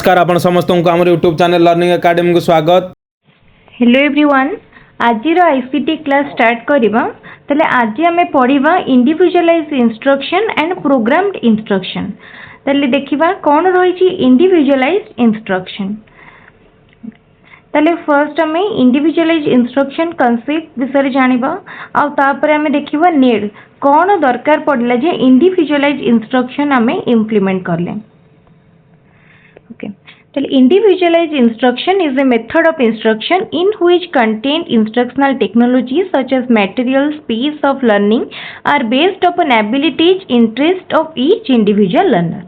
नमस्कार आपण समस्त को आम यूट्यूब चैनल लर्निंग एकेडमी को स्वागत। हेलो एवरीवन, आज आईसीटी क्लास स्टार्ट करबा। तले आज हमें पढ़िबा individualise instruction and programmed instruction. तले देखिबा कौन रही इंडिविजुअलाइज इंस्ट्रक्शन। तले फर्स्ट हमें इंडिविजुअलाइज इंस्ट्रक्शन कंसेप्ट विषय जानिबा आ तापर हमें देखिबा नीड कौन दरकार पड़ला जे इंडिविजुअलाइज इंस्ट्रक्शन हमें इम्प्लीमेंट करले। Okay. So, individualized instruction is a method of instruction in which contained instructional technologies such as materials, pace of learning are based upon abilities, interest of each individual learner.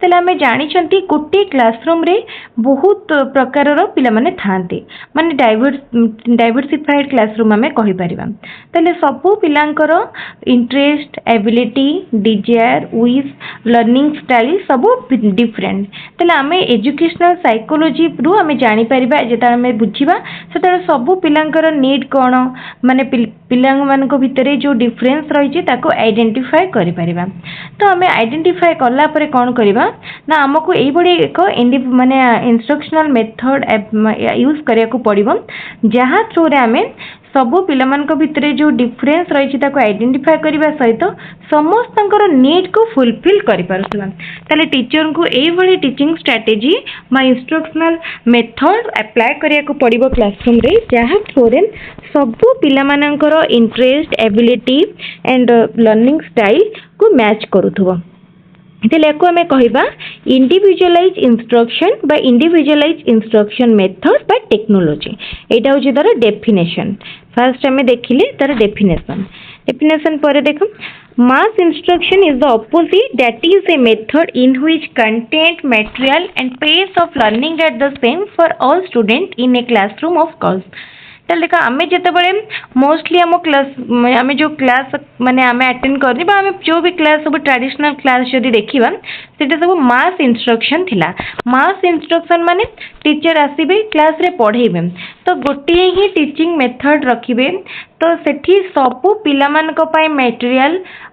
तेल आम जानी गोटे classroom रे बहुत प्रकार पिला माने थांते माने डाइवर्सिफाइड क्लासरूम आम कहि परिबा। तेले सबु पिलांकर interest, ability, desire, wish, learning style सबु डिफरेंट। तेले आम एजुकेशनल साइकोलॉजी रु आम जानि परिबा जेता आम बुझिबा सेता सबु पिलांकर नीड कोन माने पिला मानक भितरे जो डिफरेंस रही ताको आइडेंटिफाई करि परिबा। तो आम आइडेंटिफाई कला परे कोन करिबा ना आमको यही बड़ी एक माने इंस्ट्रक्शनल मेथड यूज करिया को पड़िबो जहाँ थ्रू रे आम सबु पिलामानक भितरे जो डिफरेंस रही ताको आइडेंटिफाई करबा सहित समस्तंकर नीड को फुलफिल करि पारुथबा। ताले टीचर को यही बड़ी टीचिंग स्ट्रेटजी बा इंस्ट्रक्शनल मेथड अप्लाई करिया को पड़िबो क्लासरूम रे जहाँ थ्रू रे सबु पिलामानकर interest, ability and learning style को मैच करूथबो। को आम कहवा इंडिविजुअलाइज इंस्ट्रक्शन बा इंडिविजुअलाइज इंस्ट्रक्शन मेथड बा टेक्नोलॉजी। एटा होची तार डेफिनेशन। फर्स्ट आम देखिले तार डेफिनेशन पर देखो mass instruction is the opposite that is a method in which content, material and pace of learning at the same for all student in a classroom of course. ताले देखा आम जिते mostly आम क्लास आम जो class माने आम attend करनी आम जो भी क्लास सब ट्रेडिशनल क्लास जदि देखा सेटा सब मास इंस्ट्रक्शन थिला। मास इंस्ट्रक्शन माने टीचर आसीबे क्लास रे पढ़ेबे तो गोटे ही टीचिंग मेथड रखिबे तो सेठी सबु पिलामानक पय मटेरियल,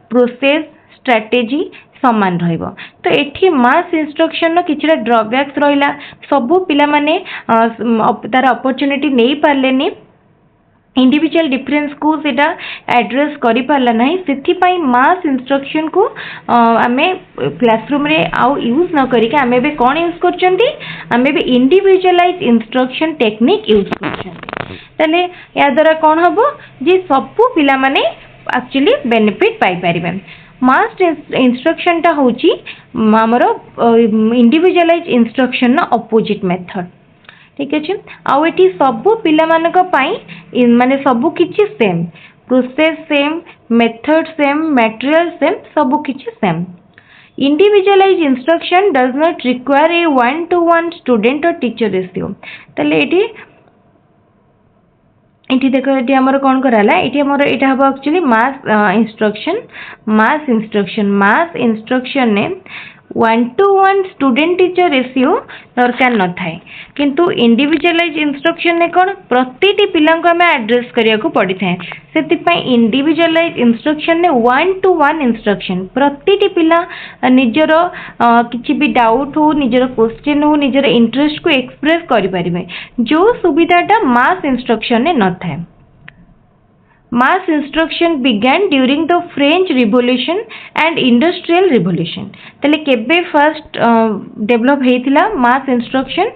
प्रोसेस, स्ट्रेटेजी समान रहिबो। तो एठी मास इंस्ट्रक्शन नो किछटा ड्रॉबैक्स रहिला। सबु पिला माने तार अपॉर्चुनिटी नै पारलेनी, इंडिविजुअल डिफरेंस को सेटा एड्रेस करि पारला नाही। सेथि पई मास इंस्ट्रक्शन को आमे क्लासरूम रे आउ यूज न करिके आमे बे कोन यूज करचंती, आमे बे इंडिविजुअलाइज इंस्ट्रक्शन टेक्निक यूज करचंती। तले या द्वारा कोन हबो जे सबु पिला माने एक्चुअली बेनिफिट पाई परिबे। मास इंस्ट्रक्शन टा होची हमरो इंडिविजुअलाइज इंस्ट्रक्शन ना अपोजिट मेथड। ठीक अच्छे। आउ एटी सबु पिला मानक पाई माने सबु किछि same, process same, method same, material same, सबु किछि same. Individualise instruction does not require a 1-to-1 student और टीचर रेशियो। तले एटी देखो ये हमर कौन कराला ये हमर एटा हबो एक्चुअली मास इंस्ट्रक्शन ने 1-to-1 स्टूडेंट टीचर रेशियो दरकार न थाए किंतु इंडिविजुअलाइज इंस्ट्रक्शन ने कौन प्रतिटी पिला को हमें एड्रेस करिया को पड़ी थाए। सेति पई इंडिविजुअलाइज इंस्ट्रक्शन ने 1-to-1 इंस्ट्रक्शन प्रतिटी पिला निजर किछि भी डाउट हो, निजर क्वेश्चन हो, निजर इंटरेस्ट को एक्सप्रेस करि परिबे जो सुविधाटा मास इंस्ट्रक्शन ने न थाए। Mass instruction began during the French Revolution and Industrial Revolution. तले केबे फर्स्ट डेवलप हेतिला mass instruction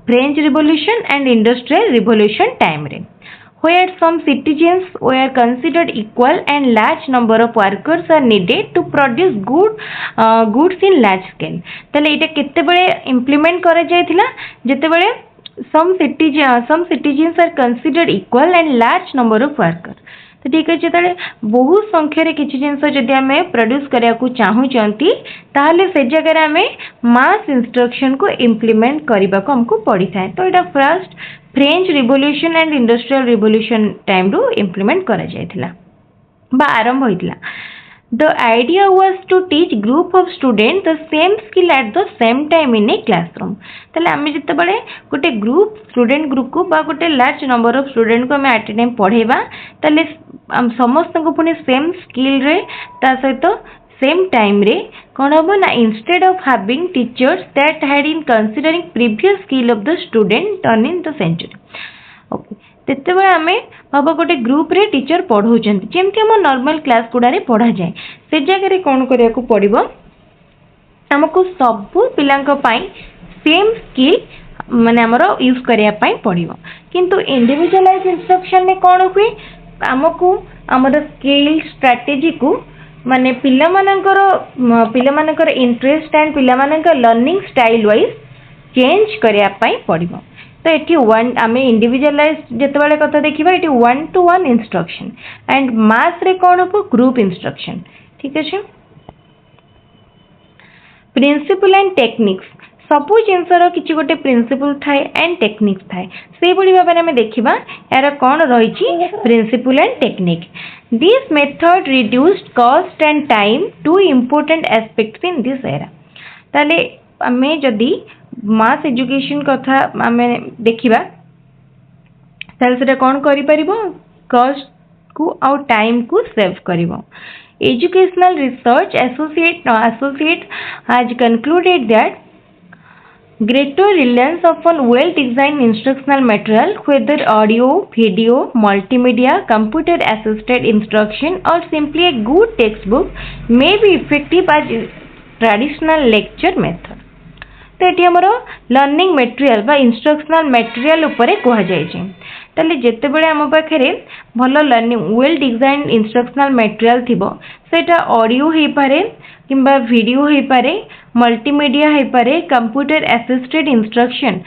French Revolution and Industrial Revolution time रे, where some citizens were considered equal and large number of workers are needed to produce goods in large scale. तले इटा केते बळे implement करा जायतिला जेते बळे some citizens are considered equal and large number of workers। तो ठीक अच्छे ताले बहुत संख्यार किसी जिनस जदि आम प्रोड्यूस करिया को चाहूँगी ताहले से जगह आम मास इंस्ट्रक्शन को इम्प्लीमेंट करने को हमको पड़ी था। तो यहाँ first French revolution and industrial revolution time रू इम्प्लीमेंट करा जायतिला बा आरंभ होइतिला। The idea was to teach group of students the same skill at the same time in a classroom। ताले आम जिते बड़े गोटे ग्रुप स्टूडेंट ग्रुप को बा गोटे लार्ज नंबर ऑफ स्टूडेंट को आम एट ए टाइम पढ़ेबा ताले समस्त को पुणी सेम स्किल रे ता सहित सेम टाइम रे कौन हम ना instead of having teachers that had in considering previous skill of the student turn in the century okay तेतबे आमे बाबा गोटे ग्रुप रे टीचर पढ़ाउछन्ती जेमति हम नॉर्मल क्लास गुडा रे पढ़ा जाए से जगह रे कोन करिया को पड़िबो हमको सब पिलांक पाई सेम स्किल माने हमरो यूज करिया पाई पड़िबो किंतु इंडिविजुअलाइज इंस्ट्रक्शन में कोन हुए हमको हमर स्किल स्ट्रेटजी को माने पिलामानकर इंटरेस्ट एंड पिलामानकर लर्निंग स्टाइल वाइज चेंज करिया पाई पड़िबो तो एटी वन आमे इंडिविजुअलाइज जेतबेले कथा देखिबा eighty 1-to-1 instruction and mass रे कोन हो ग्रुप इंस्ट्रक्शन ठीक अछि प्रिंसिपल एंड टेक्निक्स सबु जिनसर किछि गोटे प्रिंसिपल थाए एंड टेक्निक्स थाए से बडी भाबे हमें देखिबा यार कोन रहिछि principle and technique this method reduced cost and time two important aspects in this era ताले हमें जदी मास एजुकेशन कथा हमें देखिबा ताले सेटा कोन करि परिबो कॉस्ट को और टाइम को सेव करिबो Educational Research Associate has concluded that greater reliance upon well-designed instructional material, whether audio, video, multimedia, computer-assisted instruction, or simply a good textbook, may be effective as traditional lecture method. तो ये हमरो learning material बा instructional material उपरे कहा जाय छै ताले जेते बेले हम पाखरे भलो learning well design instructional material थिबो सेटा ऑडियो हे पारे किंबा वीडियो हे पारे मल्टीमीडिया हे पारे कंप्यूटर असिस्टेड इंस्ट्रक्शन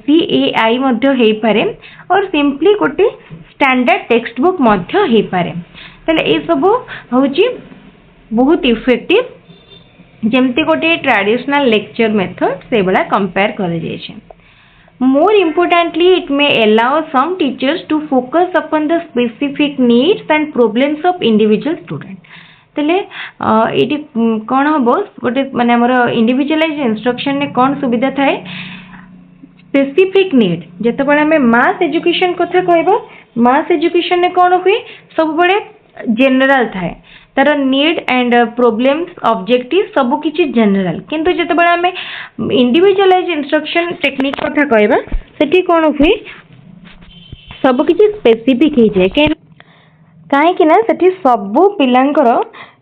CAI मध्य हे पारे और सिंपली गोटे स्टैंडर्ड टेक्स्ट बुक मध्य हे पारे ताले ए सब होची बहुत इफेक्टिव जेमती गोटे ट्रेडिशनल लेक्चर मेथड से बड़ा कंपेयर करे जाय छै more importantly it may allow some teachers to focus upon the specific needs and problems of individual student तले एटी कोन हबो गोटे माने हमर इंडिविजुअलाइज इंस्ट्रक्शन ने कोन सुविधा थाए स्पेसिफिक नीड जेते बळे हमें मास एजुकेशन कथा कहबो मास एजुकेशन ने कोन हुए सब बळे जनरल थाए तार नीड एंड प्रोब्लेम्स ऑब्जेक्टिव सब किछि जनरल किंतु जेते बळे हमें इंडिविजुअलाइज इंस्ट्रक्शन टेक्निक कथा कहबा सेठी कोन हुए सब किछि स्पेसिफिक हे जाय काहे कि ना सेठी सब पिलांकर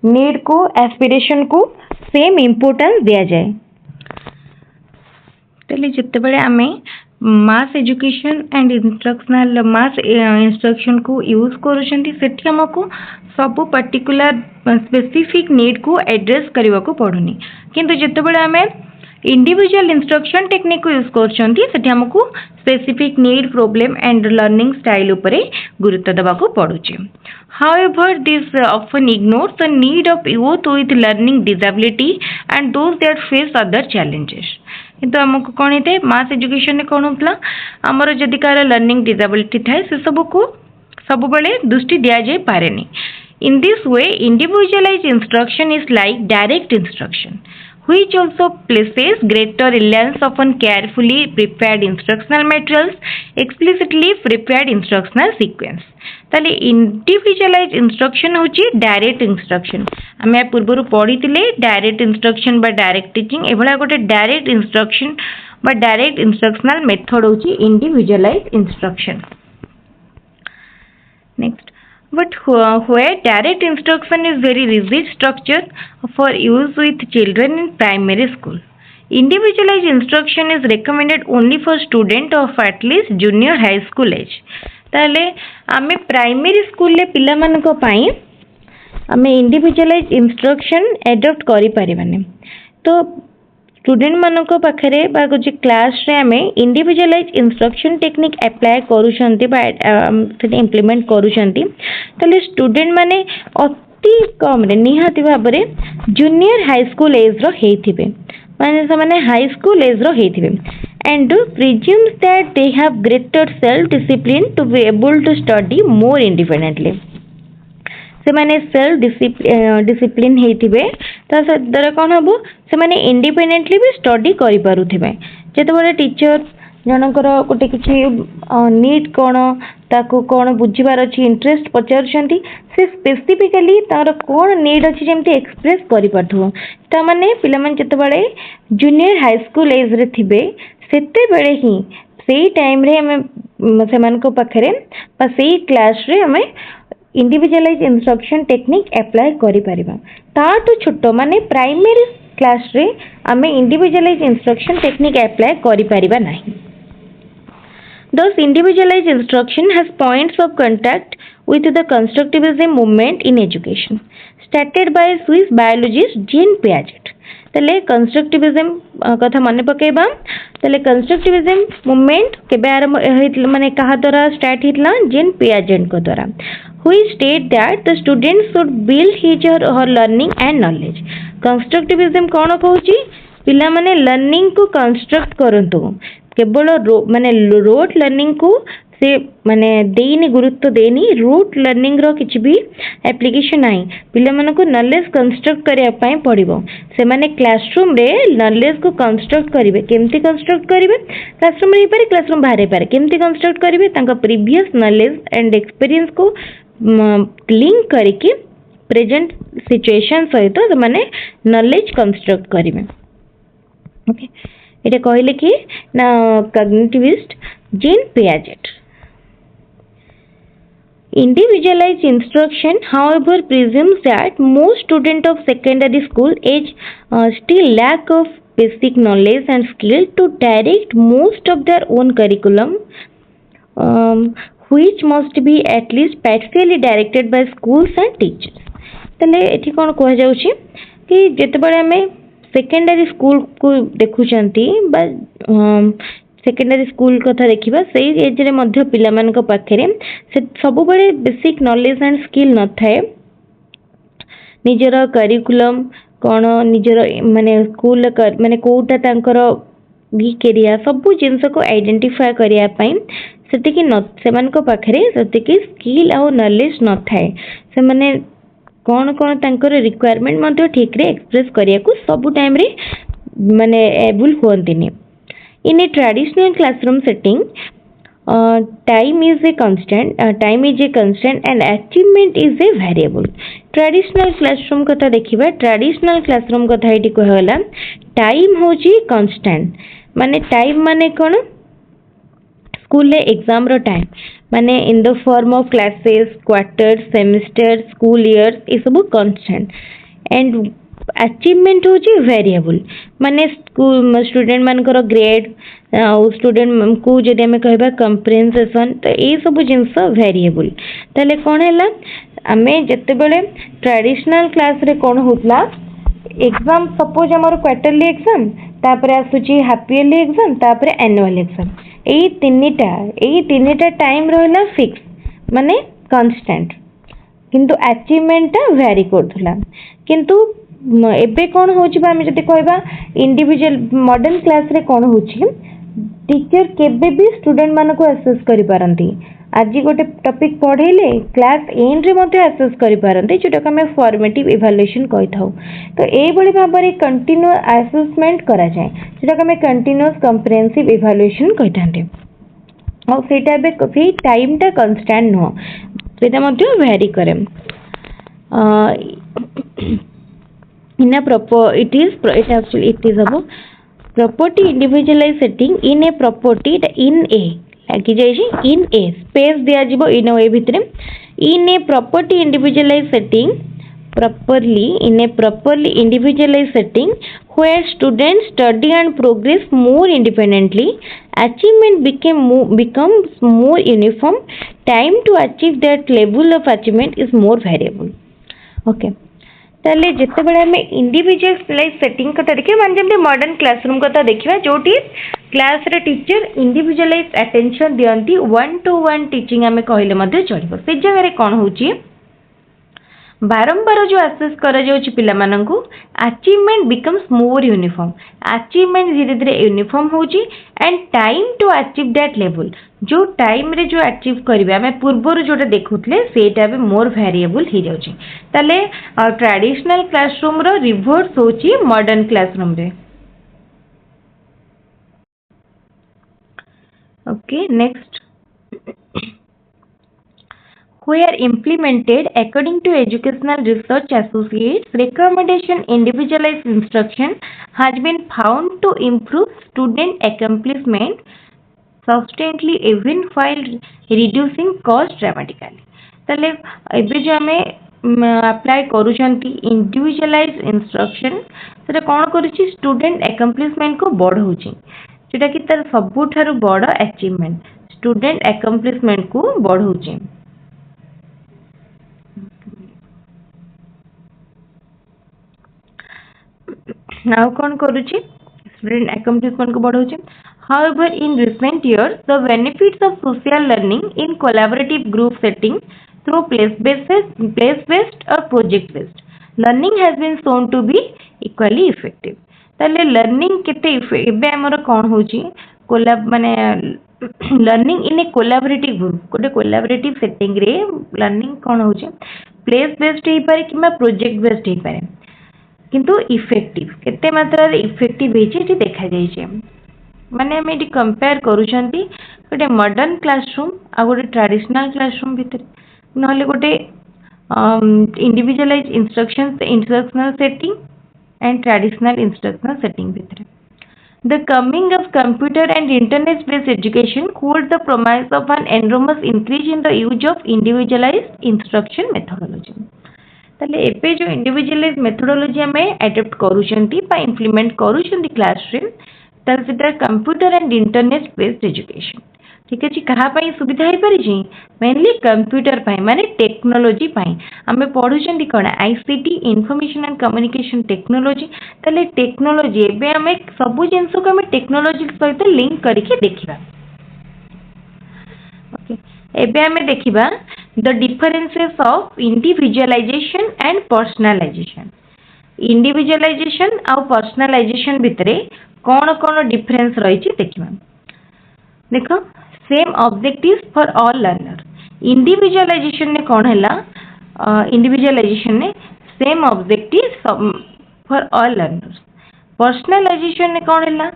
नीड को एस्पिरेशन को सेम इंपोर्टेंस दिया जाए तले जेते बळे हमें मास education and instructional mass instruction को यूज करूछंती सेठी हमको सब पर्टिकुलर स्पेसिफिक नीड को एड्रेस करबा को पड़ुनी किंतु जेते बळे हमें इंडिविजुअल इंस्ट्रक्शन टेक्निक को यूज करछंती सेठी हमको specific need problem and learning style उपरे गुरुत्व देबा को पड़ुची however this often ignores the need of youth with learning disability and those that face other challenges किंतु हमको कोन हेते मास एजुकेशन ने कोन होतला हमर जदी कार लर्निंग डिसेबिलिटी थाए से सब को सब बेले दृष्टि दिया जाय पारेनी in this way individualized instruction is like direct instruction which also places greater reliance upon carefully prepared instructional materials explicitly prepared instructional sequence ताले इंडिविजुअलाइज इंस्ट्रक्शन होची डायरेक्ट इंस्ट्रक्शन हमें पूर्व पढ़ी डायरेक्ट इंस्ट्रक्शन बा डायरेक्ट टीचिंग एभला गोटे direct instruction बा direct instructional method होची individualise instruction next but where direct instruction is very rigid structure for use with children in primary school individualized instruction is recommended only for student of at least junior high school age ताले आमे primary school ले पिला मानको पाई आमे individualise instruction adopt करि परिबाने तो student मानको पाखरे बा कुछ क्लास रे आमे इंडिविजुअलाइज इंस्ट्रक्शन टेक्निक अप्लाई करूछंती बा सेटा इंप्लीमेंट करूछंती ताले स्टूडेंट माने अति कम रे निहाती भाबरे जूनियर हाई स्कूल एज रो हेथिबे माने से माने हाई स्कूल एज रो हेथिबे and presumes that they have greater self discipline to be able to study more independently से माने सेल्फ डिसिप्लिन हेथिबे ता द्वारा कोन हबो से माने इंडिपेंडेंटली भी स्टडी करि पारुथिबे जेते बडे टीचर जनकर गोटे किसी नीड कौन ताको कौन बुझीबार अच्छी इंटरेस्ट पचारुछंती से स्पेसिफिकली तार कौन नीड अच्छी जमती एक्सप्रेस करि पारथो ता माने पिला मन जते बळे जूनियर हाई स्कूल एज रे थिबे सेते बेले ही सेही टाइम रे हमें सेमान को पाखरे बा सेही क्लास रे हमें इंडिविजुअलाइज इंस्ट्रक्शन टेक्निक अप्लाई करि परिबा ताटू छोटो माने प्राइमरी क्लास रे हमें इंडिविजुअलाइज इंस्ट्रक्शन टेक्निक अप्लाई करि परिबा नाही। Thus, individualized instruction has points of contact with the constructivism movement in education, started by Swiss biologist Jean Piaget. तले constructivism कथा मन पकेबा तले constructivism movement केबे आरंभ माने कहा द्वारा स्टार्ट हितला जेन पियाजेट को द्वारा who state that the students should build his or her learning and knowledge. constructivism कौन कहूची पिला माने लर्निंग को कंस्ट्रक्ट करंतु केवल माने रोट लर्निंग को से माने देनी गुरुत्व देनी रूट लर्निंग रो किछि भी एप्लीकेशन नाही पिला मन को नॉलेज कंस्ट्रक्ट करिया पई पड़िबो से माने क्लासरूम रे नॉलेज को कंस्ट्रक्ट करिवे केमती कंस्ट्रक्ट करिवे क्लासरूम रे पारे क्लासरूम बाहर पारे केमती कंस्ट्रक्ट करिवे तांका प्रीवियस नॉलेज एंड एक्सपीरियंस को लिंक करके प्रेजेंट सिचुएशन सहित माने नॉलेज कंस्ट्रक्ट करिवे। ओके इटा कहले कि ना cognitivist gene Piaget. Individualized instruction, however, presumes that most students of secondary school age still lack of basic knowledge and skill to direct most of their own curriculum, which must be at least partially directed by schools and teachers. तले एठी कोन कह जाउची कि जेतेबेले हमें secondary school को देखुचंती बा secondary school कथा देखिबा सेही एज रे मध्य पिला मान को पाखरे से सब बड़े बेसिक नॉलेज एंड स्किल न थाए निजर करिकुलम कोन निजर माने स्कूल माने कोटा तांकर वीक एरिया सब जिंस को आइडेंटिफाई करिया पई सेति कि न सेमान को पाखरे सेति कि स्किल आ नॉलेज न थाए से माने कौन कौन तांकर रिक्वायरमेंट मध्य ठीक रे एक्सप्रेस करिया को सब टाइम रे माने able होंतिनी। In a traditional classroom setting, time is a constant and achievement is a variable. Traditional classroom कथा देखिबा traditional classroom कथा एटी कहला time होची constant माने time माने कोन स्कूल ले एग्जाम रो टाइम माने in the form of classes quarter semester school years ये सब कांस्टेंट एंड अचीवमेंट होची वेरिएबल माने स्टूडेंट मानकर ग्रेड स्टूडेंट को जदि हमें कहबा कंप्रेहेंशन तो ये सब जिंस वेरिएबल ताले कोन हैला हमें जत्ते बेले ट्रेडिशनल क्लास रे कोन होतला एग्जाम सपोज हमर क्वार्टरली एग्जाम तापरे आसुची हाफ ईयरली एग्जाम तापरे एनुअल एग्जाम एई तीनटा टाइम रहला फिक्स माने कांस्टेंट किंतु अचीवमेंट वेरी करथला किंतु एबे कोन होची बा हमें जति कहबा इंडिविजुअल मॉडर्न क्लास रे कोन होची टीचर केबे भी स्टूडेंट मान को असेस करि पारंती आज गोटे टॉपिक पढ़ेले क्लास एंड रे मध्ये असेस करि पारंती जोटा के हमें फॉर्मेटिव इवैल्यूएशन कहि थाउ तो ए बड़ी भाबरे कंटीन्यूअस असेसमेंट करा जाय जोटा के हमें कंटीन्यूअस कंप्रिहेंसिव इवैल्यूएशन कहि थांते और सेटा बे कभी टाइम ता कांस्टेंट नो सेटा मध्ये वेरी करे in a proper it is about property individualized setting in a property in a lagi jaichi in a space dia jibo in a bhitre in a property individualized setting in a properly individualized setting where students study and progress more independently achievement becomes more uniform time to achieve that level of achievement is more variable okay ताले जिते बड़े हमें individualise setting कथा देखिए मान जब modern classroom कथा देखिबा जोटी क्लास रे टीचर इंडिविजुअलाइज अटेंशन दियंती 1-to-1 टीचिंग हमें कहले मध्ये चलिबो से जगह रे कोन होची बारंबार जो असेस करा जाउची पिला माननकु achievement becomes more uniform achievement धीरे धीरे यूनिफॉर्म होची and time to achieve that level जो टाइम रे जो अचीव करिवे हमें पूर्वर जोटा देखुतले सेटा बे मोर वेरिएबल ही जाउची तले ट्रेडिशनल क्लासरूम रो रिवर्स होची मॉडर्न क्लासरूम रे Okay, next. Where implemented according to Educational Research Associates, recommendation individualized instruction has been found to improve student accomplishment substantially even while reducing cost dramatically. ताले एबे जो आमे apply करूछंती individualise instruction सेटा कोन करूची student accomplishment को बढ़ाउची जेटा कि तार सबुठारु बड़ अचीवमेंट स्टूडेंट accomplishment को बढ़ाउची नाउ कौन करूची स्टूडेंट accomplishment को बढ़ाउची. However, in recent years, the benefits of social learning in collaborative group setting through place-based or project-based learning has been shown to be equally effective. ताले learning केते एबे हमर कोन होची collab माने learning in a collaborative group कोटे collaborative setting रे learning कोन होची place-based हे पारे किमा project-based हे पारे किंतु इफेक्टिव केते मात्रा रे इफेक्टिव हेची जे देखा जाय छै माने हम एटी कंपेयर करूछंती गोटे मॉडर्न क्लासरूम आ गोटे ट्रेडिशनल क्लासरूम भितर नहले गोटे individualise instructional setting and traditional instructional setting भितर the coming of computer and internet based education hold the promise of an enormous increase in the use of individualised instruction methodology. ताले एपे जो individualised methodology हमें adopt करूछंती बा implement करूछंती classroom तार computer and internet based education ठीक अच्छे कहा सुविधा हो पारी मेनली कंप्यूटर माने टेक्नोलोजी आम पढ़ुं कौन ICT information and communication technology ताले टेक्नोलोजी एबे आम सब जिन को आम टेक्नोलोजी सहित लिंक करके देखा. ओके एबे आम देखा the differences of individualisation and personalisation. Individualisation आउ पर्सनलाइजेशन भितरे कौन कौन डिफरेंस रही देखा. देख same objective for all learner. Individualisation ने कौन है इंडिविजुअलाइजेशन ने same objective for all learners. Personalisation ने कौन है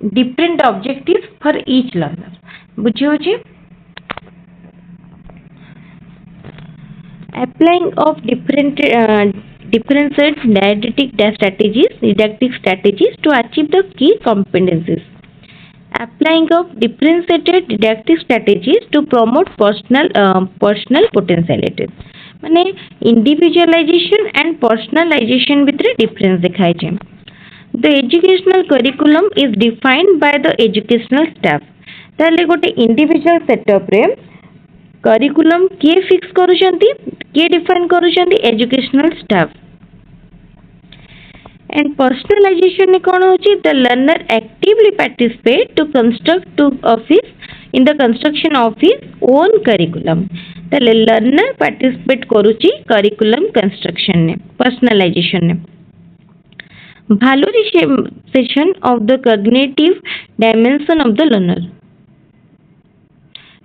different objective for each learner. बुझी होची applying of differentiated didactic strategies to achieve the key competencies. Applying of differentiated didactic strategies to promote personal potentialities. माने individualization and personalization भितर difference दिखाई छे. The educational curriculum is defined by the educational staff. ताले गोटे individual setup रे curriculum किए fix करूछंती किए डिफाइन करूछंती एजुकेशनल स्टाफ. एंड पर्सनलाइजेशन ने कौन होची the learner actively participate to construct to office in the construction of his own curriculum. ताले लर्नर पार्टिसिपेट करूची करिकुलम कंस्ट्रक्शन ने पर्सनलाइजेशन ने. Valuation of the cognitive dimension of the learner.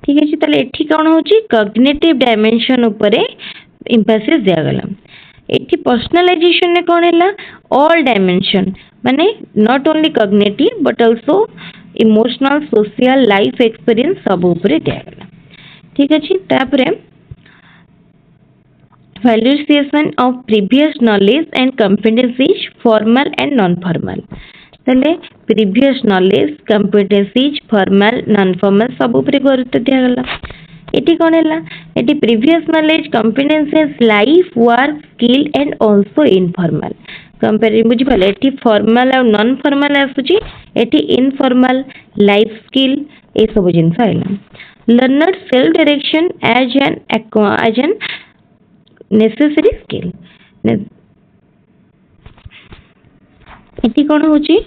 ठीक है ताले एठी कौन होची कॉग्निटिव डायमेंशन ऊपर एम्फेसिस दिया गला. एठी पर्सनलाइजेशन ने कौन है ऑल डायमेंशन माने not only cognitive but also emotional social life experience सब ऊपर दिया गला. ठीक अच्छे तापरे valuation of previous knowledge and competencies formal and non formal. ताले previous knowledge competencies formal non formal सब ऊपर गुरुत्व दिया गला. एटी कौन है एटी previous knowledge competencies life work skill and also informal compare बुझी पाले. एटी फॉर्मल और नॉन फॉर्मल आसुची एटी इनफॉर्मल लाइफ स्किल ए सब जिंस आइला. Learner self direction as an necessary skill. एटी कौन होची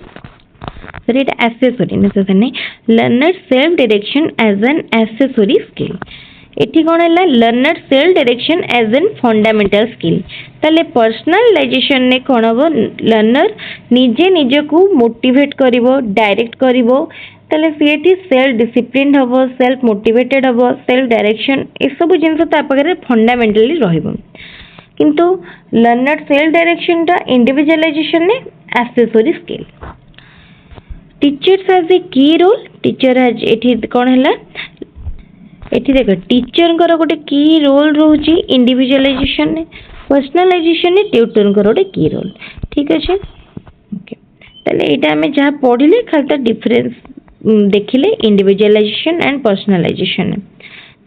सर एटा एक्सेसरी नेसेसरी नहीं learner self direction as an accessory skill. एटी कौन है learner self direction as an fundamental skill. ताले पर्सनलाइजेशन ने कौन हम लर्नर निजे निजे को मोटिवेट करिवो डायरेक्ट करिवो ताले सीएटी सेल्फ डिसिप्लिन हबो सेल्फ मोटिवेटेड हबो सेल्फ डायरेक्शन ए सब जिंस ता पाखरे फंडामेंटली रहइबो. किंतु लर्नर सेल्फ डायरेक्शन टा इंडिविजुअलाइजेशन ने accessory skill. Teachers has a की रोल टीचर हैज एठी कोन हैला एठी देख टीचर कर गोटे की रोल रोची इंडिविजुअलाइजेशन पर्सनलाइजेशन ने ट्यूटर कर गोटे की रोल ठीक अच्छे ओके ताले एटा हमें जहाँ पढ़िले खाली तो डिफरेंस देखिले इंडिविजुअलाइजेशन एंड पर्सनलाइजेशन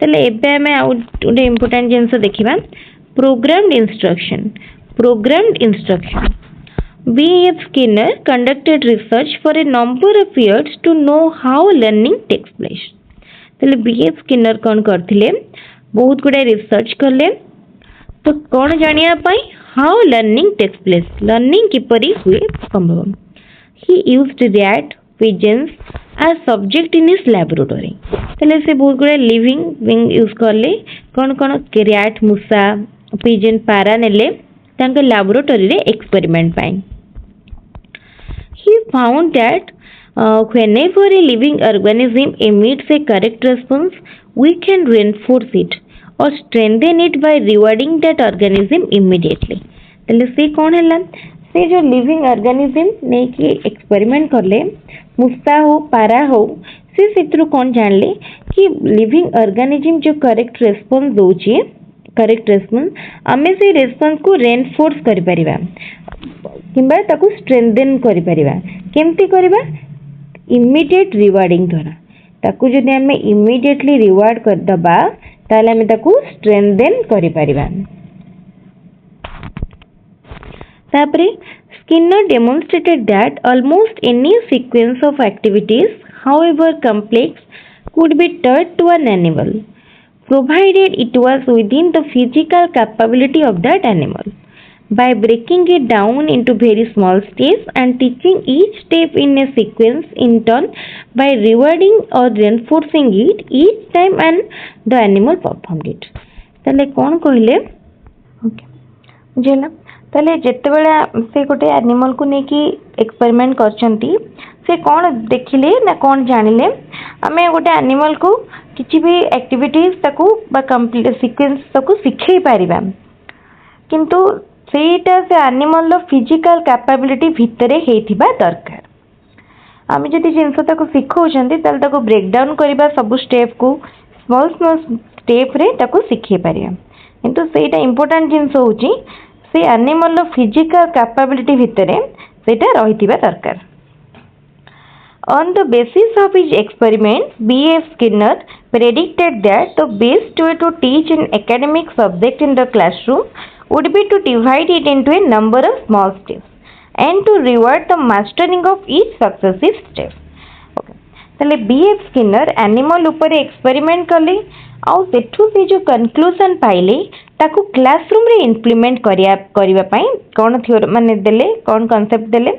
ताले एबे हमें आउट गोटे इंपोर्टेंट जिंस देखिबा programmed instruction B.F. Skinner conducted research for a number of years to know how learning takes place. ताले B.F. Skinner कौन करथिले बहुत गुडे रिसर्च करले तो कौन जानिया पाई how learning takes place learning किपरि हुए संभव he used rat pigeons as subject in his laboratory ताले से बहुत गुडे लिविंग विंग यूज करले कौन कौन rat मूसा pigeon पारा नेले तांके लैबोरेटरी रे एक्सपेरिमेंट पाई he found that whenever a living organism emits a correct response, we can reinforce it or strengthen it by rewarding that organism immediately. तले से कौन है से जो लिविंग ऑर्गेनिज्म ने कि एक्सपेरिमेंट करले मुस्ता हो पारा हो से सित्रु कौन जानले कि लिविंग ऑर्गेनिज्म जो करेक्ट रेस्पॉन्स दोची करेक्ट रेस्पॉन्स आमे से रेस्पॉन्स को रेनफोर्स करि परिबा किंबा ताकू स्ट्रेंथेन करि परिबा केमती करबा इमीडिएट रिवार्डिंग द्वारा ताकू जदि हमें इमीडिएटली रिवार्ड कर दबा ताले हमें ताकू स्ट्रेंथेन करि परिबा तापरे Skinner demonstrated that almost any sequence of activities however complex could be taught to an animal provided it was within the physical capability of that animal. By breaking it down into very small steps and teaching each step in a sequence in turn by rewarding or reinforcing it each time and the animal performed it. ताले कौन कहले okay बुझला ताले जेतेबेला से गोटे animal को नेकी experiment करचंती से कौन देखिले ना कौन जानिले आमे गोटे एनिमल को किसी भी एक्टिविटीज ताकू बा कंप्लीट सीक्वेंस ताकू सिखै पारिबा किंतु सेटा से एनिमल रो फिजिकल कैपेबिलिटी भितरे हेथिबा दरकार आमे जति जिंस ताकू सिखौचंती ताल ताकू ब्रेक डाउन करबा सब स्टेप को स्मॉल स्मॉल स्टेप रे ताकू सिखै पारिबा किंतु सेटा इंपोर्टेंट जिंस होची से एनिमल रो फिजिकल कैपेबिलिटी भितरे सेटा रहितिबा दरकार On the basis of his experiments, B.F. Skinner predicted that the best way to teach an academic subject in the classroom would be to divide it into a number of small steps and to reward the mastering of each successive step. Okay. ताले B.F. Skinner animal ऊपर experiment कले आउ सेठू से जो conclusion पाइले ताकू classroom रे implement करिया पाई कौन थियोरी माने देले कौन concept देले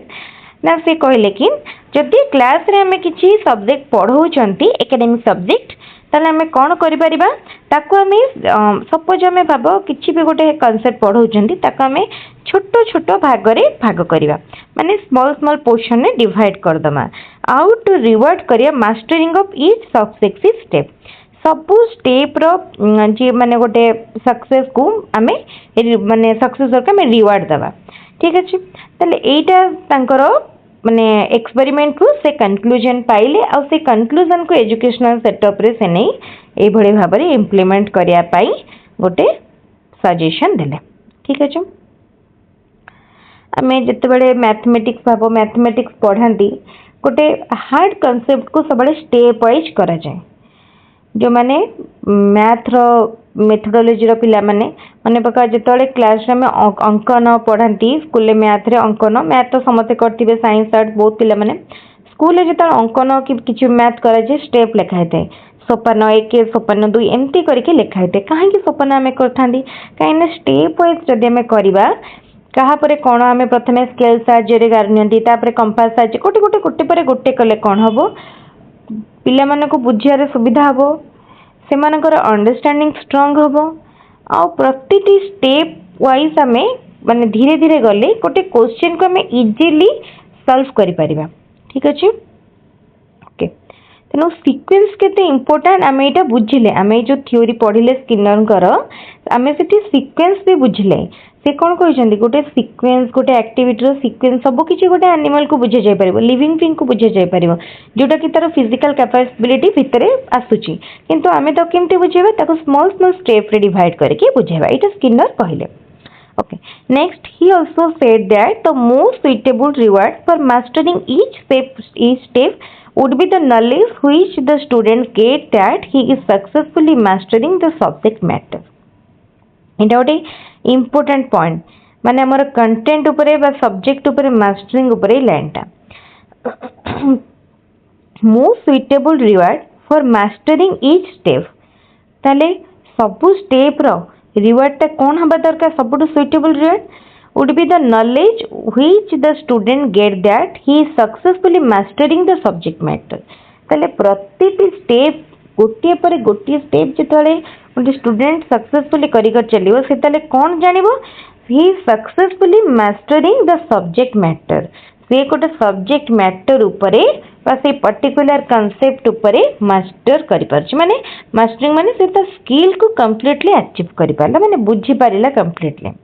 ना से कहले कि जदि क्लास रे हमें किसी सब्जेक्ट पढ़ौचंती एकेडमिक सब्जेक्ट ताले हमें कौन करि परिबा ताकू हमें सपोज हमें भाबो किछि भी गोटे कांसेप्ट पढ़ौचंती ताकू हमें छोटो छोटो भाग रे भाग करिबा माने स्मॉल स्मॉल पोर्शन रे डिवाइड कर दमा आउ टू रिवार्ड करिया mastering of each successive step सबु स्टेप रो जे माने गोटे सक्सेस को हमें माने सक्सेसर का हमें रिवार्ड दबा ठीक अछि ताले एटा तांकर माने एक्सपेरिमेंट को से कंक्लूजन पाइले और से कंक्लूजन को एजुकेशनल सेटअप रे से नहीं ए भले भाबरे इंप्लीमेंट करिया पाई गोटे सजेशन देले ठीक अछि हमें जते बड़े मैथमेटिक्स भाबो मैथमेटिक्स पढ़ांती गोटे हार्ड कांसेप्ट को सब बड़े स्टेप वाइज करा जाए जो माने मैथ रो मेथोडोलॉजी रो पिला माने पका जेतले क्लास में अंकन पढ़ांती स्कूल में मैथ तो समस्त करथिबे साइंस आर्ट बहुत पिला माने स्कूल रे जेतले अंकन कि किछि मैथ करा जे स्टेप लिखा हेते सोपान 1 सोपान 2 एंती करके लिखा हेते काहे कि सोपान हमें करथांदी काहे ने स्टेप वाइज जदि हमें करबा कहा परे कोन हमें प्रथमे स्केल साहाय्य रे गारनियंती तापरे कंपास साहाय्य गोटे परे गोटे कले कोन हबो पिला माने को बुझियारे सुविधा हबो से मानकर अंडरस्टैंडिंग स्ट्रांग हबो आ प्रतिटी स्टेप वाइज हमें माने धीरे धीरे गले गोटे क्वेश्चन को हमें इजीली सॉल्व करि परिबा ठीक अछि ओके तेनो सीक्वेंस केते इंपोर्टेंट हमें एटा बुझिले हमें जो थ्योरी पढिले स्किनर कर हमें सेठी सीक्वेंस भी बुझिले से कौन कहते गोटे सिक्वेन्स गोटे एक्टिविटी सिक्वेन्स सब किसी गोटे एनिमल को बुझे जाई परिबो लिविंग थिंग को बुझे जाई परिबो जोटा कि तार फिजिकल कैपेबिलिटी भितर आसुची किंतु आमे तो केमती बुझेबा ताको स्मॉल स्मॉल स्टेप रे डिवाइड करके बुझेबा इटा स्किनर कहले okay next he also said that the most suitable reward for mastering each step would be the knowledge which the student get that he is successfully mastering the subject matter एटा गोटे important point माने हमर content उपरे बा subject उपरे mastering उपरे line टा most suitable reward for mastering each step ताले सबु स्टेप रो रिवार्ड टा कोन हबा दरकार सबुटु suitable reward would be the knowledge which the student get that he is successfully mastering the subject matter ताले प्रतिटी स्टेप गोटे पर गोटे स्टेप जेतले गोटे स्टूडेंट सक्सेसफुली कर चलियो से ताले कौन जानिबो ही successfully mastering the subject matter से गोटे सब्जेक्ट मैटर उपरे बा से पर्टिकुलर कांसेप्ट उपरे मास्टर करि परछि माने मास्टरिंग माने से त स्किल को कंप्लीटली अचीव करि पाला माने बुझी पारिला completely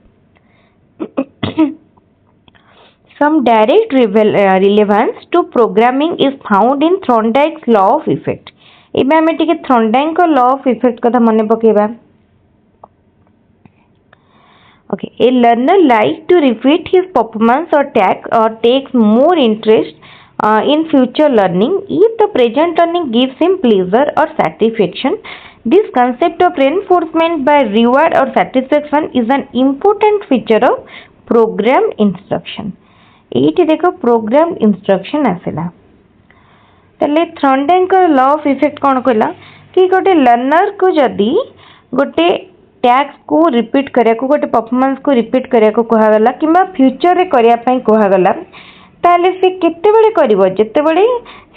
some direct relevance to programming is found in Thorndike's law of effect एबे हमें टिके थॉर्नडाइक का लॉ ऑफ इफेक्ट कथा मने पकेबा okay a learner like to repeat his performance और takes more interest in future learning if the present learning gives him pleasure or satisfaction. This concept of reinforcement by reward or satisfaction is an important feature of program instruction. एठी देखो programme instruction आसेला तले Thorndike law of effect कौन कहला कि गोटे learner को जदि गोटे टैक्स को रिपीट करिया को गोटे परफॉर्मेंस को रिपीट करिया को कहा गला किबा फ्यूचर रे करिया पई कहा गला ताले से केते बेले करिवो जेते बेले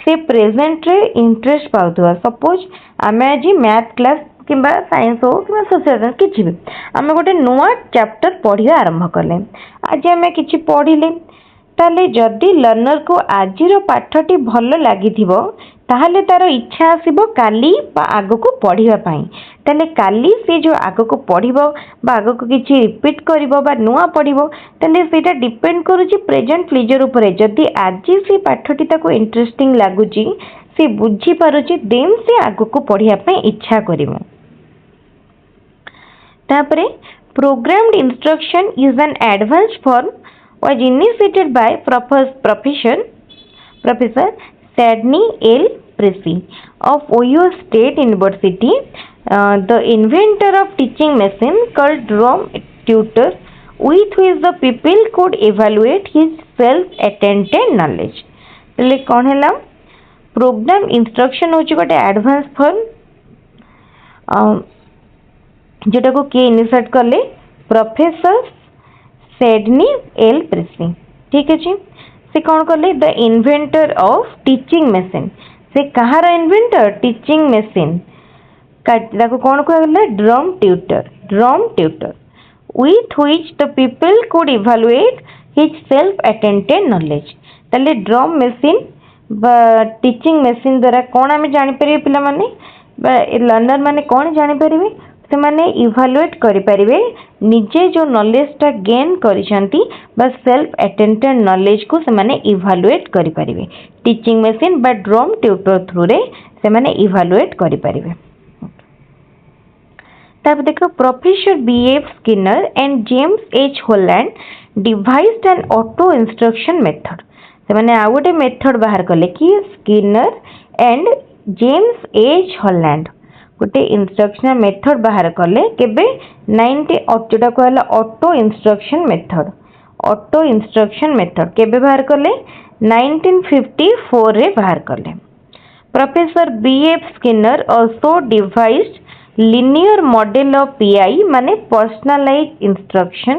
से प्रेजेंट रे इंटरेस्ट पाउथवा सपोज आमे आज मैथ क्लास किबा साइंस हो किबा सोशल साइंस किछि भी आमे गोटे नुवा चैप्टर पढिया आरंभ करले आज आमे किछि पढिले ताले जदि लर्नर को आजिर पाठटी भल लागिथिबो ताहले तार इच्छा आसीबो काली बा आगो को पढिबा पई ताले काली से जो आगो को पढिबो बा आगो को किछि रिपीट करिवो बा नुवा पढिबो ताले सेटा डिपेंड करूची प्रेजेंट प्लेजर ऊपर जदि आजि से पाठटी ताको इंटरेस्टिंग लागुची से बुझी पारुची देन से आगो को पढिया पई इच्छा करिवो तापरे programmed instruction is an advance form was initiated by Professor Sidney L. Presley of Ohio State University, the inventor of teaching machine called drum tutor, with which the people could evaluate his self-attended knowledge. तले कौन है ला programme instruction होची गोटे advance form जोटा को के initiate करले professor सेडनी L Presley ठीक है जी से कौन करले the inventor of teaching machine से कहार इन्वेंटर टीचिंग मशीन ताको कौन कहला drum tutor with which the people could evaluate his self attended knowledge तले ड्रम मशीन बा टीचिंग मशीन द्वारा कौन आमे जानि परिबे पिला माने बा लर्नर माने कौन जानि परिबे से माने इवालुएट करि परिबे निजे जो नॉलेज टा गेन करिसंती बा सेल्फ अटेंडेड नॉलेज को से माने इवालुएट करि परिबे टीचिंग मशीन बा ड्रम ट्यूटर थ्रू रे से माने इवालुएट करि परिबे तब देखो professor B.F. Skinner and James H Holland devised N auto instruction method से माने आ गोटे मेथड बाहर कले कि Skinner and James H Holland गोटे इंस्ट्रक्शन मेथड बाहर कले केबे 90 जोटा कहला ऑटो इंस्ट्रक्शन मेथड केबे बाहर कले 1954 रे बाहर कले professor B.F. Skinner also devised linear model of PI माने personalized instruction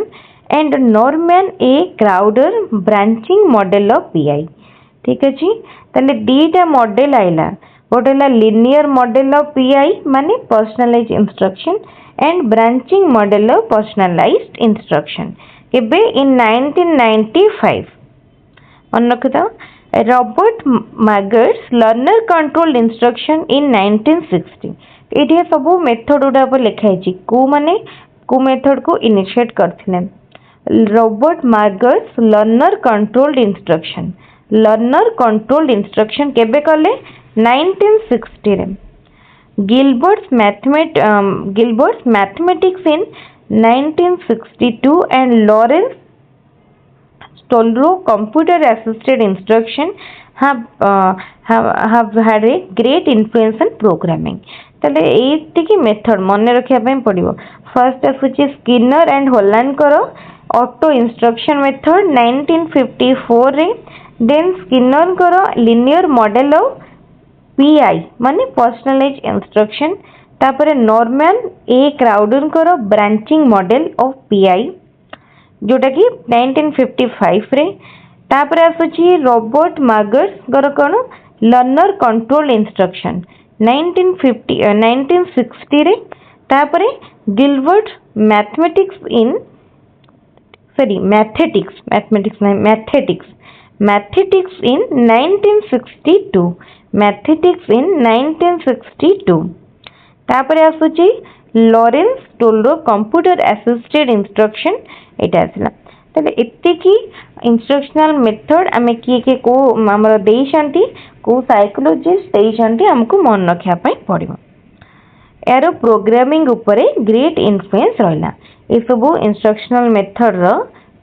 and Norman A. Crowder branching model of PI ठीक है जी तले दीटा मॉडल आइला गोटेला linear model of PI माने personalized instruction and branching model of personalized instruction केबे in 1995 मन रखता Robert Magers learner controlled instruction in 1960 ये सब मेथड गुड़ा पर लिखाई को माने को मेथड को इनिशिएट करथिले रॉबर्ट मार्गर्स लर्नर कंट्रोल्ड इंस्ट्रक्शन केबे कले 1960 रे गिलबर्ट्स mathematics in 1962 and Lawrence Stolro computer assisted instruction have had a great influence in programming. तले एतिकी मेथड मन रखिया पई पड़िबो। फर्स्ट आसुची स्किनर एंड होलांड करो ऑटो इंस्ट्रक्शन मेथड 1954 रे। देन स्किनर करो लिनियर मॉडल ऑफ पीआई माने पर्सनलाइज इंस्ट्रक्शन। तापरे नॉर्मन ए क्राउडन करो ब्रांचिंग मॉडल ऑफ पीआई जोटा कि 1955 रे। तापरे आसुची रॉबर्ट मार्गर्स करो कोन लर्नर कंट्रोल इंस्ट्रक्शन 1960 रे। तापरे गिलबर्ट मैथमेटिक्स इन मैथेटिक्स इन 1962 तापरे आसुची लॉरेंस टोल्रो कंप्यूटर असिस्टेड इंस्ट्रक्शन एटा आसला। तले एतिकी इंस्ट्रक्शनल मेथड आमे किए को हमर देइछंती को साइकोलॉजिस्ट देइछंती हमको मन रखिया पई पड़िबो। एरो प्रोग्रामिंग उपरे ग्रेट इन्फ्लुएंस रहला। ए सब इंस्ट्रक्शनल मेथड रो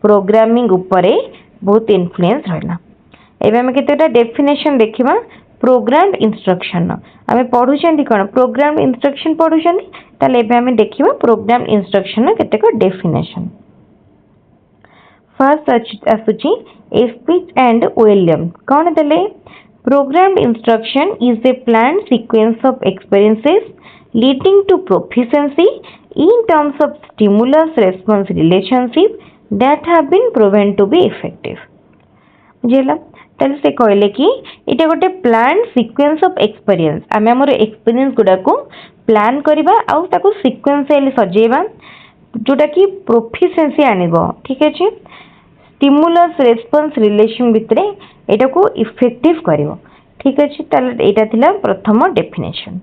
प्रोग्रामिंग उपरे बहुत इन्फ्लुएंस रहला। एबे हम केतेटा डेफिनेशन देखिबा प्रोग्राम्ड इंस्ट्रक्शन आमे पढुछंती कोन प्रोग्राम्ड इंस्ट्रक्शन पढुछंती ताले एबे हम देखिबा प्रोग्राम्ड इंस्ट्रक्शन नो केतेको डेफिनेशन। फर्स्ट आसुची स्पीच एंड ओएलएम कोन देले programmed instruction is a planned sequence of experiences leading to proficiency in terms of stimulus response relationship that have been proven to be effective। बुझेला तले से कहले कि इटा गोटे प्लान सीक्वेंस ऑफ एक्सपीरियंस आमे हमर एक्सपीरियंस गुडा को प्लान करबा आ ताको सीक्वेंशियली सजेबा जोटा कि प्रोफिशिएंसी आनिबो। ठीक अछि स्टिमुलस रेस्पॉन्स रिलेशन भितरे एटा को इफेक्टिव करिवो। ठीक अछि तले एटा थिला प्रथम डेफिनेशन।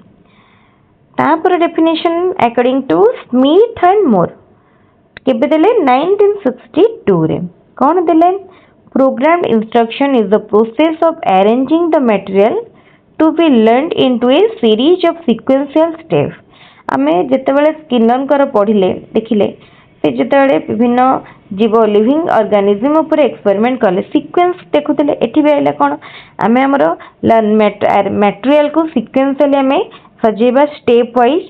तापर definition according to Smith and Moore केबे देले 1962 रे कोन देले programmed instruction is the process of arranging the material to be learned into a series of sequential steps. आमे जेतेबेले स्किनर कर पढिले देखिले से जेतेबेले विभिन्न जीव लिविंग ऑर्गेनिज्म ऊपर एक्सपेरिमेंट करले सीक्वेंस देखुतले एठी बेले कोन आमे हमरो मटेरियल को सीक्वेंशियली आमे सजेबा step wise.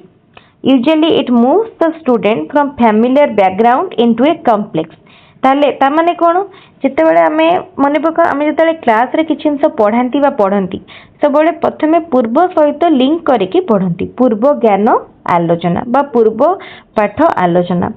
Usually it moves the student from familiar background into a complex. ताले ता माने कोन जेतेबेले आमे मने पका आमे जेतेबेले क्लास रे किछि जिंस पढंती सबले प्रथमे पूर्व सहित लिंक करके पढंती पूर्व ज्ञान आलोचना बा पूर्व पाठ आलोचना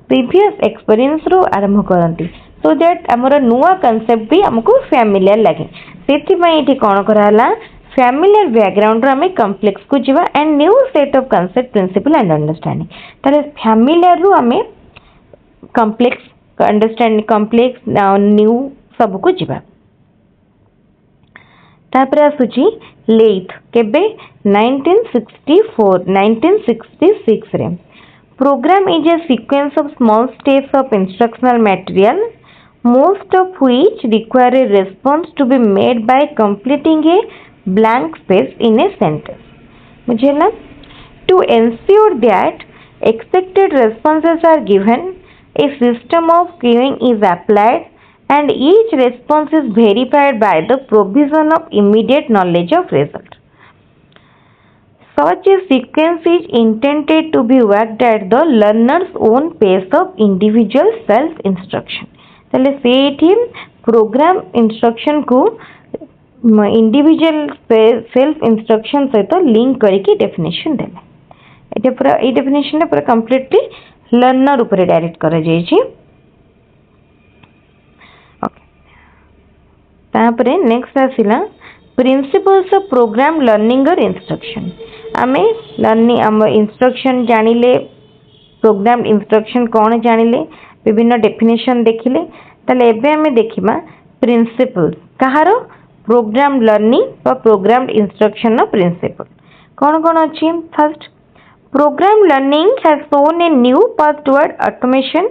प्रीवियस एक्सपीरियंस रो आरंभ करंती सो दैट हमर नुवा कांसेप्ट भी हमको फैमिलियर लागे। सेति पई एठी कोन कराला फैमिलियर बैकग्राउंड रो हमें कॉम्प्लेक्स को जीवा and new set of concept principle and understanding. ताले फैमिलियर रो हमें कॉम्प्लेक्स अंडरस्टैंडिंग कॉम्प्लेक्स न्यू सब को जीवा। तापर आसुची लेथ केबे 1966 रे program is a sequence of small steps of instructional material most of which require a response to be made by completing a blank space in a sentence। बुझेला to ensure that expected responses are given a system of queuing is applied and each response is verified by the provision of immediate knowledge of result। Such a sequence is intended to be worked at the learner's own pace of individual self instruction। तले सेठी program instruction को individual self instruction सहित link करके definition देले। एटा पूरा ए definition पूरा कंप्लीटली लर्नर ऊपर डायरेक्ट करा जाय छी। ओके तापरे नेक्स्ट आसिला प्रिंसिपल्स ऑफ प्रोग्राम लर्निंग और इंस्ट्रक्शन। आमे लर्निंग हम इंस्ट्रक्शन जानिले प्रोग्राम इंस्ट्रक्शन कौन जानिले विभिन्न डेफिनेशन देखिले ताले एबे हमें देखिबा प्रिंसिपल कहारो प्रोग्राम लर्निंग और प्रोग्राम इंस्ट्रक्शन नो प्रिंसिपल कौन कौन अछि। First programme learning has shown a new path toward automation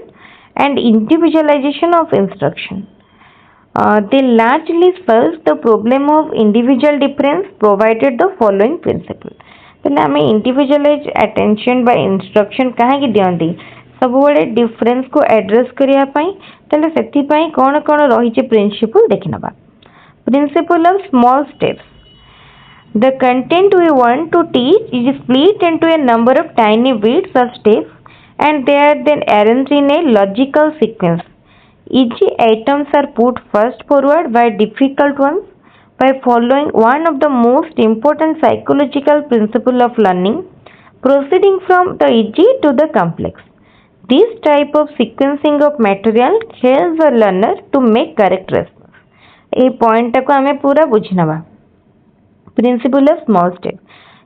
and individualization of instruction. They largely solve the problem of individual difference provided the following principle. ତାହେଲେ ଆମେ individualize attention by instruction କାହିଁକି ଦିଅନ୍ତି ସବୁବେଳେ difference को address କରିବା ପାଇଁ ତାହେଲେ ସେଥିପାଇଁ କ'ଣ କ'ଣ ରହିଛି principle ଦେଖିନେବା. Principle of small steps. The content we want to teach is split into a number of tiny bits or steps and they are then arranged in a logical sequence. Easy items are put first forward by difficult ones by following one of the most important psychological principles of learning, proceeding from the easy to the complex. This type of sequencing of material helps the learner to make correct response. ये point को आमे पूरा बुझिनबा. Principle of small step.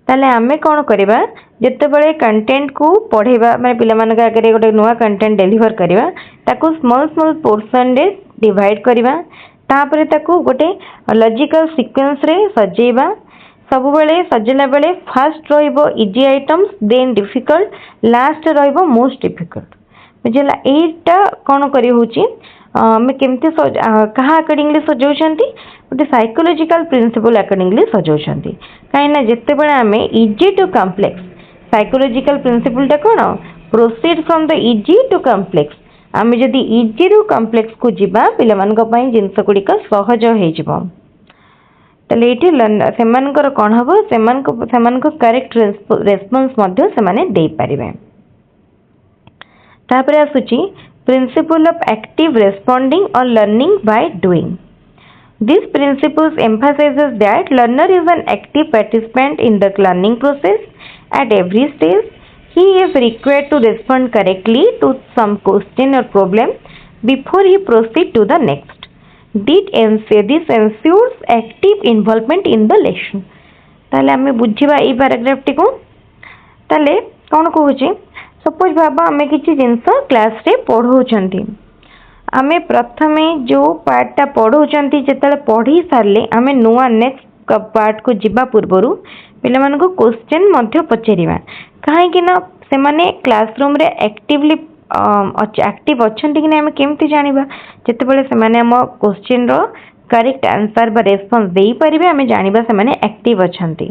ताले आमे कोन करबा जेतेबेले content को पढेबा माने पिला मानक आगे गोटे नुवा कंटेंट डिलीवर करबा ताको स्मॉल स्मॉल पोर्शन रे डिवाइड करबा तापरे ताको गोटे लॉजिकल सीक्वेंस रे सजेबा सब बेले सजेला बेले फर्स्ट रहइबो easy items then difficult last रहइबो मोस्ट डिफिकल्ट बुझला एटा कोन करी होची मैं केमती कहा अकॉर्डिंगली सजाउछंती गोटे साइकोलॉजिकल प्रिंसिपल अकॉर्डिंगली सजाउछंती काहे ना जत्ते बेले आमे easy to complex psychological principle टा कोन proceed from the easy to complex आमे जदी इजी रु कॉम्प्लेक्स को जिबा पिला मानक पई जिंस गुडी का सहज हे जिवो तले एठी सेमानकर कोन हबो सेमानको करेक्ट रेस्पॉन्स मध्ये सेमाने दे पारिबे. तापरे आसुची प्रिंसिपल ऑफ एक्टिव रेस्पोंडिंग और learning by doing. This principle emphasizes that learner is an active participant in the learning process at every stage. He is required to respond correctly to some question or problem before he proceeds to the next. This ensures active involvement in the lesson. ताले आमे बुझिबा a paragraph T को ताले कोन कहूची suppose बाबा आमे किछि जिंस class रे पढौचंती आमे प्रथमे जो पार्ट टा पढौचंती जेतले पढी सारले आमे नुवा नेक्स्ट पार्ट को जिबा पूर्वरु पिला मानको क्वेश्चन मध्य पचेरिबा काहे कि ना से माने क्लासरूम रे एक्टिवली एक्टिव अछंती कि ना आमे केमति जानिबा जेते बेले से माने हम क्वेश्चन रो करेक्ट आंसर बा रेस्पॉन्स देई परिबे आमे जानिबा से माने एक्टिव अछंती.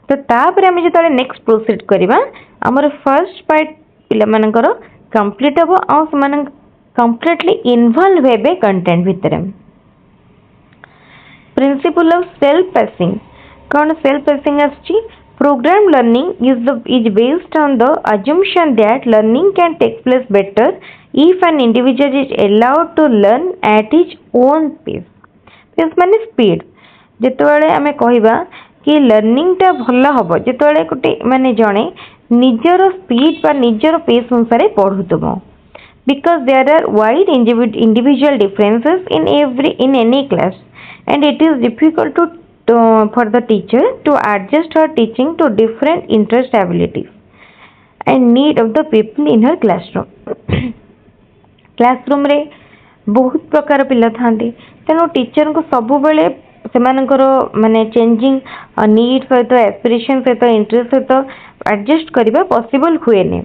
तो तापर आमे जेतले नेक्स्ट प्रोसीड करिबा हमर फर्स्ट पार्ट पिला मानकर कंप्लीट हबो आ से माने कंप्लीटली इन्वॉल्व हेबे कंटेंट भितरे. प्रिंसिपल ऑफ सेल्फ पेसिंग कौन सेल्फ पेसिंग आछि programme learning is based on the assumption that learning can take place better if an individual is allowed to learn at his own pace. pace माने speed जेतबेले आमे कहिबा कि learning टा भल हबो जेतबेले कोटे माने जणे निजर स्पीड बा निजर पेस अनुसार पढुतबो because there are wide individual differences in any class and it is difficult for the teacher to adjust her teaching to different interest abilities and need of the people in her classroom. Classroom रे बहुत प्रकार पिला थांती तेणु teacher को सब बेले सेमानकर माने changing need सहित एस्पिरेशन सहित इंटरेस्ट सहित एडजस्ट करबा पॉसिबल हुए नहीं.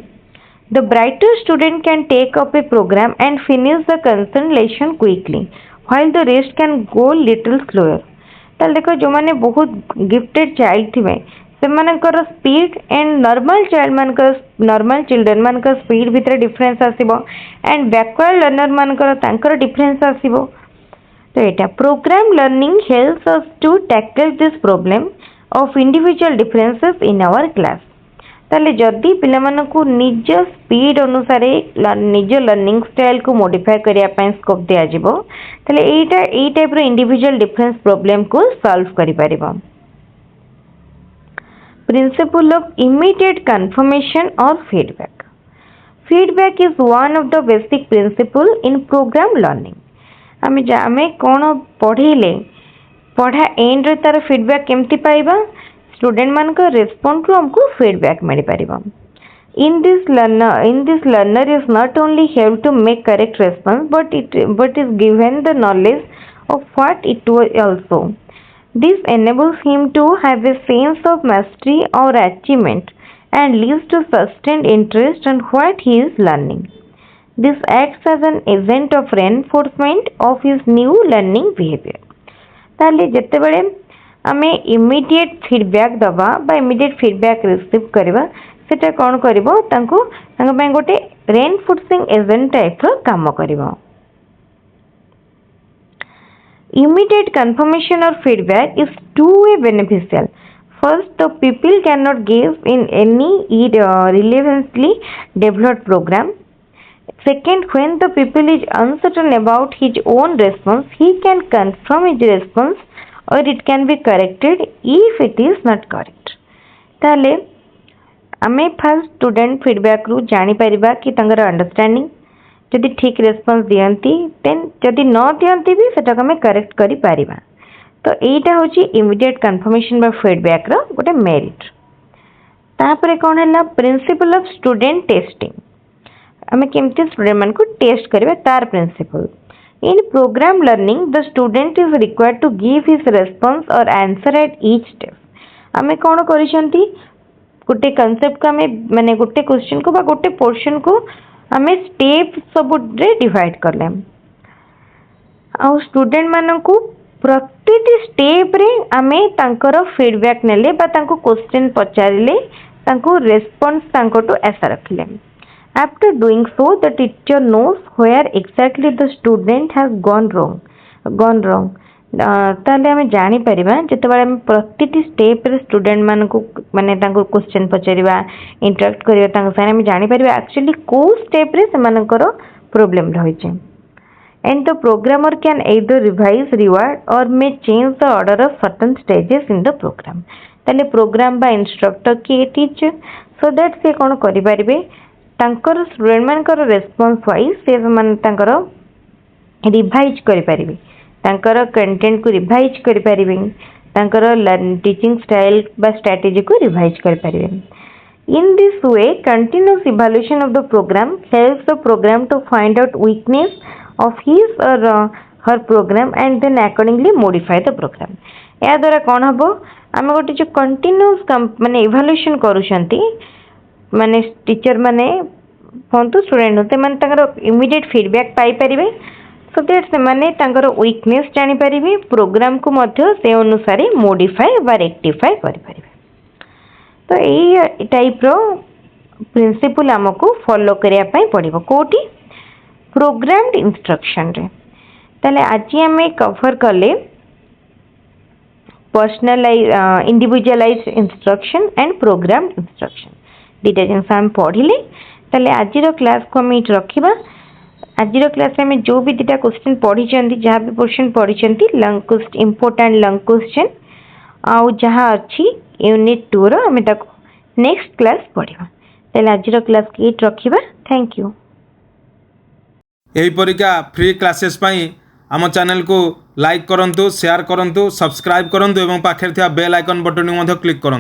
The brighter student can take up a program and finish the concerned lesson quickly, while the rest can go little slower. ताल देखो जो माने बहुत गिफ्टेड चाइल्ड थिबे सेमानकर स्पीड एंड नॉर्मल चाइल्ड मानकर नॉर्मल चिल्ड्रन मानकर स्पीड भितर डिफरेंस आसीबो एंड बैकवर्ड लर्नर मानकर तांकर डिफरेंस आसीबो. तो एटा program learning helps us to tackle this problem of individual differences in our class. ताले जदि पिला मानकु निज स्पीड अनुसार निज लर्निंग स्टाइल को मॉडिफाई करिया पय स्कोप दिया जिवो ताले एटा ए टाइप रो इंडिविजुअल डिफरेंस प्रॉब्लम को सॉल्व करि परिबो. प्रिंसिपल ऑफ इमीडिएट कंफर्मेशन और feedback. Feedback is one of the basic principle in program learning. आमे कोन पढेले पढ़ा एंड रे तार फीडबैक केमति पाइबा स्टूडेंट मान का रेस्पॉन्ड रू हमको feedback mill Paribas. in this learner is not only have to make correct response but is given the knowledge of what it was also. This enables him to have a sense of mastery or achievement and leads to sustained interest in what he is learning. This acts as an agent of reinforcement of his new learning behavior. ताले जते बड़े आमे immediate feedback दबा बा immediate feedback receive करबा सेटा कोन करबो तांको तांको पे गोटे reinforcing agent टाइप रो काम करबो. Immediate confirmation or feedback is two-way beneficial. First, the pupil cannot give in any relevantly developed program. Second, when the pupil is uncertain about his own response, he can confirm his response or it can be corrected if it is not correct. ताले आमे first student feedback रु जानी परिबा कि तंगर understanding जदि ठीक response दियंती then जदि न दियंती भी सेटा हमें करेक्ट करि परिबा. तो एटा होची इमीडिएट कंफर्मेशन बा फीडबैक रो गोटे मेरिट. तापरे कोन हैला प्रिंसिपल ऑफ स्टूडेंट टेस्टिंग. हमें केमती स्टूडेंट मन को टेस्ट करबे तार principle. In program learning the student is required to give his response or answer at each step. हमें कोन करिसंती गोटे कांसेप्ट को हमें माने गोटे क्वेश्चन को बा गोटे पोर्शन को हमें स्टेप सब रे डिवाइड करले आ स्टूडेंट मानन को प्रत्येक स्टेप रे हमें तांकर फीडबैक नेले बा तांको क्वेश्चन पचारिले तांको रेस्पॉन्स तांको तो ऐसा रखले. After doing so the teacher knows where exactly the student has gone wrong. ताले हमें जानी परिबा जते बारे हम प्रत्येक स्टेप रे स्टूडेंट मान को माने तांको क्वेश्चन पचारिबा इंटरेक्ट करिबा तांको सारे हमें जानी परिबा एक्चुअली को स्टेप रे सेमानकर प्रॉब्लम रहि छै. And the programmer can either revise, reward or may change the order of certain stages in the program. ताले प्रोग्राम बा इंस्ट्रक्टर के टीचर सो दैट से कोन करि परिबे तांकर स्टूडेंट मानकर रेस्पॉन्स वाइज से मान तांकर रिवाइज करि परिबे तांकर कंटेंट को रिवाइज करि परिबे तांकर टीचिंग स्टाइल बा स्ट्रेटजी को रिवाइज करि परिबे. In this way, continuous evaluation of the program helps the program to find out weakness of his or her program and then accordingly modify the program. या द्वारा कौन हबो आमे गोटे जो कंटिन्यूअस माने इवैल्यूएशन करूछंती माने टीचर माने फोंतु स्टूडेंट होते माने तांकर इमीडिएट फीडबैक पाई परिबे सो दैट से माने तांकर वीकनेस जानि परिबे प्रोग्राम को मध्य से अनुसार मॉडिफाई बा रेक्टिफाई करि परिबे. तो यही टाइप रो प्रिंसिपल हमको फॉलो करिया पई पड़िबो कोठी प्रोग्राम्ड इंस्ट्रक्शन रे. ताले आज हमें कवर करले personalize individualize instruction and programmed instruction दीटा जिनस हम पढ़िले. ताले आज रो क्लास को हम इट रखिबा. आज रो क्लास में जो भी दीटा क्वेश्चन पढ़ी चंदी जहां भी पोर्शन पढ़ी चंदी long question important long question आउ जहां अच्छी यूनिट 2 रो हमें तक नेक्स्ट क्लास पढ़िबा. ताले आज रो क्लास की इट रखिबा. Thank you. यही परिका फ्री क्लासेस पाई आम चैनल को लाइक करंतु शेयर करंतु सब्सक्राइब करंतु एवं पाखे बेल आइकन बटन को क्लिक करंतु.